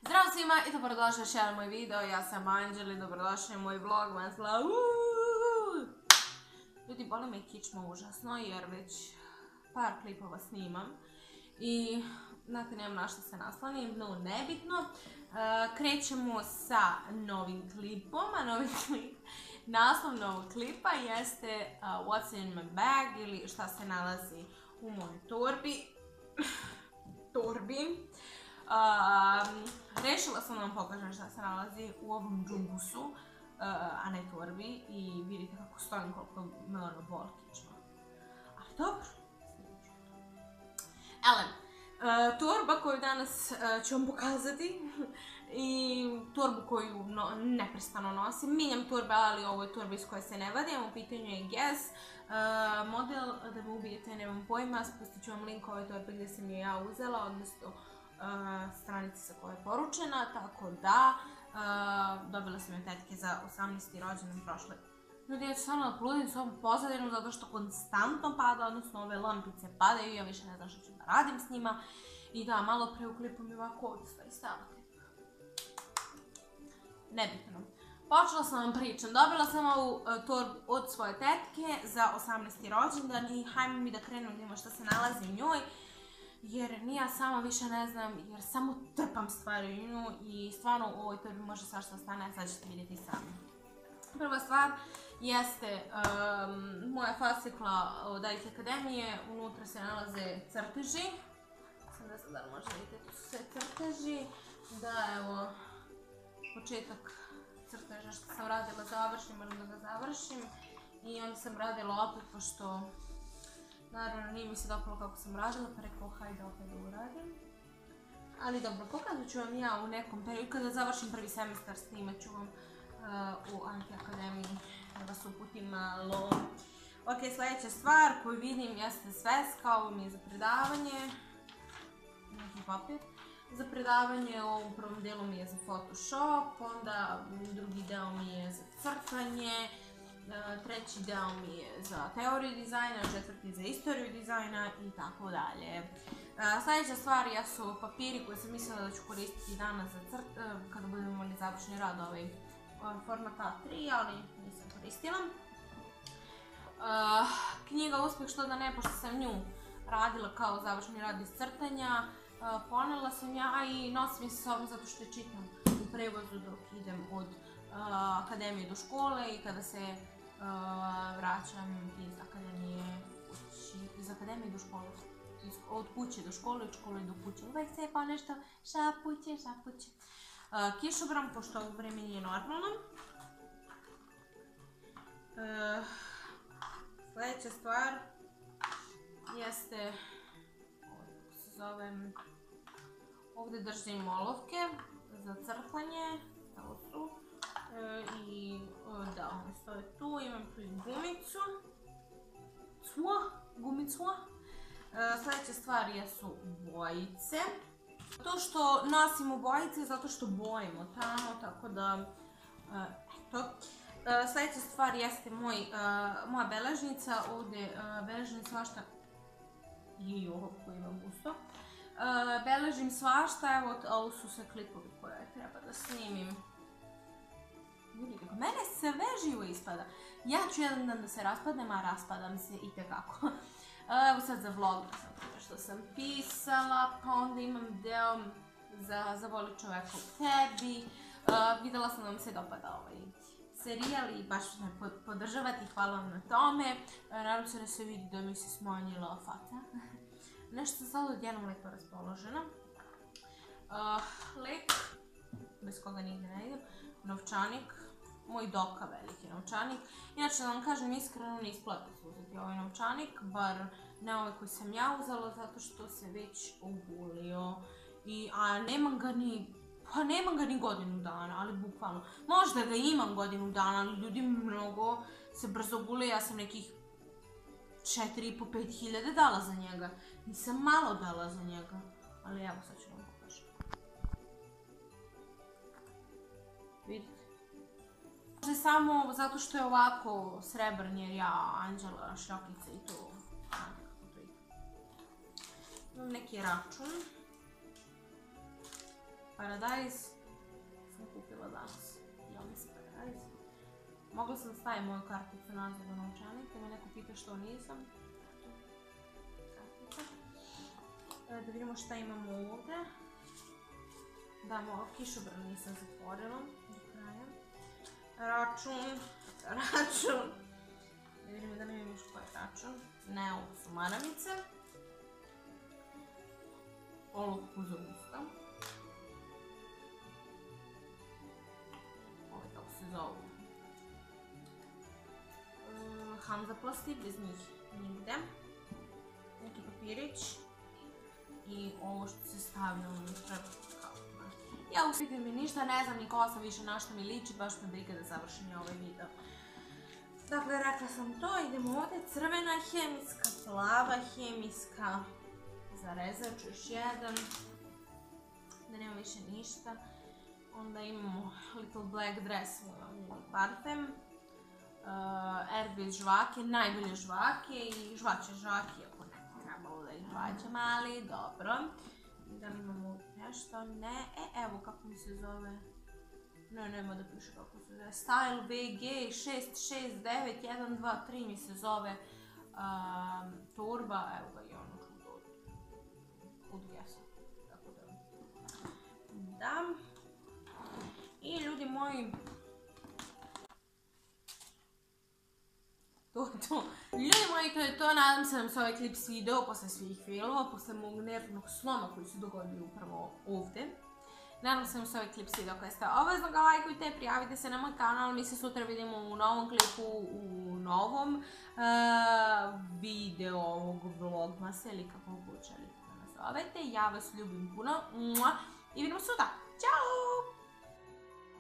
Zdravo svima i dobrodošli još jedan moj video, ja sam Anđeli, dobrodošli u moj vlog, Ljudi, boli me kičma užasno jer već par klipova snimam i znate, nemam na što se naslonim, no nebitno. Krećemo sa novim klipom, naslov novog klipa jeste What's in my bag ili šta se nalazi u mojoj torbi. Rešila sam da vam pokažem šta se nalazi u ovom džumbusu, a ne torbi, i vidite kako stojim, koliko me ono boli kičma. Ali dobro, torba koju danas ću vam pokazati i torbu koju neprestano nosim. Minjam torbe, ali ovo je torba iz koje se ne vadim. U pitanju je Guess model, da me ubijete, nemam pojma. Spustit ću vam link ove torbe gdje sam je ja uzela, odnosno stranice sa koje je poručena, tako da dobila sam je tetke za 18. rođendan prošle. Ljudi, ja ću samo da poludim s ovom pozadinu zato što konstantno pada, odnosno ove lampice padaju i ja više ne znam što ću da radim s njima. I da, malo pre u klipu mi ovako ovdje stoji stavati. Nebitno. Počela sam vam pričam, dobila sam ovu torbu od svoje tetke za 18. rođendan i hajmo mi da krenemo da vidimo što se nalazi u njoj. Jer ni ja sama više ne znam, jer samo trpam stvari u nju i stvarno u ovoj torbi može svašta stane, a sad ćete vidjeti sami. Prva stvar jeste moja fascikla od IT Akademije, unutra se nalaze crteži. Sam ne znam da li možete vidjeti, tu su sve crteži. Da, evo, početak crteža što sam radila završim, moram da ga završim. I onda sam radila opet, pošto naravno nije mi se dopalo kako sam radila, pa rekao hajde opet da uradim. Ali dobro, pokazat ću vam ja u nekom periodu, kada završim prvi semestar snimat ću vam u IT Akademiji, da vas uputim malo. Ok, sljedeća stvar koju vidim jeste sveska, ovo mi je za predavanje, neki papir. Za predavanje, u prvom delu mi je za Photoshop, onda drugi deo mi je za crtanje, treći deo mi je za teoriju dizajna, četvrti za istoriju dizajna i tako dalje. Sljedeća stvar jesu papiri koje sam mislila da ću koristiti danas za kada budemo imali završni rad format A3, ali nisam koristila. Knjiga Uspjeh što da ne, pošto sam nju radila kao završni rad iz crtanja, ponela sam ja i nosim je sa sobom zato što je čitam u prevozu dok idem od akademije do škole i kada se vraćam iz akademije do škole, od kuće do škole, od škole do kuće. Uvijek se je pa nešto šapuće. Kišobran, pošto ovo vreme nije normalno. Sljedeća stvar jeste, ovdje držim olovke za crtanje, evo su, i da, one stoje tu, imam tu i gumicu. Sljedeća stvar jesu bojice. To što nosimo bojice zato što bojimo tamo, tako da, eto. Sljedeća stvar jeste moja beležnica, ovdje beležim svašta, i olovku imam gusto. Beležim svašta, evo, ovo su sve klipovi koje treba da snimim. Vidite, mene sve živo ispada. Ja ću jedan dan da se raspadnem, a raspadam se itekako. Evo sad za vlog što sam pisala, pa onda imam deo za Voli čoveka u tebi. Videla sam da vam se dopada ovaj serijal i baš me podržavati, hvala vam na tome. Nadam se da se vidi da mi se smanjila faca. Nešto sam sad odjednom lepo raspoložena. Lek, bez koga nigde ne idem, novčanik, moj Doka veliki novčanik. Inače da vam kažem iskreno, ne isplati se uzeti ovaj novčanik, bar ne ovaj koji sam ja uzela, zato što se već ogulio. A nemam ga ni godinu dana, ali bukvalno. Možda ga imam godinu dana, ali ljudi mnogo se brzo gule, ja sam nekih 4.500–5.000 hiljade dala za njega. Nisam malo dala za njega, ali evo sad ću vam pokažem. Vidite? Možda samo zato što je ovako srebrn jer ja, Anđela, šljokica i to. Imam neki račun. Paradise sam kupila danas. Ja mislim Paradise. Mogla sam staviti moju karticu nazad u novčanik, da me neko pita što nisam. Da vidimo šta imamo ovdje. Da, moj kišobran nisam zatvorila do kraja. Račun. Da vidimo da ne vidim još koji je račun. Ne, ovo su maramice. Olovku za usta. Ovo je kako se zovu. Hanzaplasti, bez njih nigde. Neki papirić. I ovo što se stavlja unutra. Ja u sviđu mi ništa, ne znam ni kosa više na što mi liči, baš me briga da završim i ovaj video. Dakle, rekla sam to, idemo ovdje, crvena hemijska, plava hemijska, za rezač još jedan, da nema više ništa. Onda imamo Little Black Dress, moj parfem, Airbase žvake, najbolje žvake i žvaće žvake, ako ne trebalo da ih žvaćem, ali dobro. Da li imamo nešto? Ne. Evo kako mi se zove. Ne, nema da piše kako se zove. Style BG 669123 mi se zove torba. Evo ga i ono od Gesa. Tako da. Da. I ljudi moji. To. Ljudi moji, to je to. Nadam se da vam se ovaj klip svideo posle svih filmova, posle mog nervnog sloma koji se dogodio upravo ovdje. Nadam se da vam se ovaj klip svideo. Ako jeste, obavezno ga lajkujte, prijavite se na moj kanal. Mi se sutra vidimo u novom klipu, u novom video ovog vlogmasa ili kako god želite da nazovete. Ja vas ljubim puno i vidimo sutra.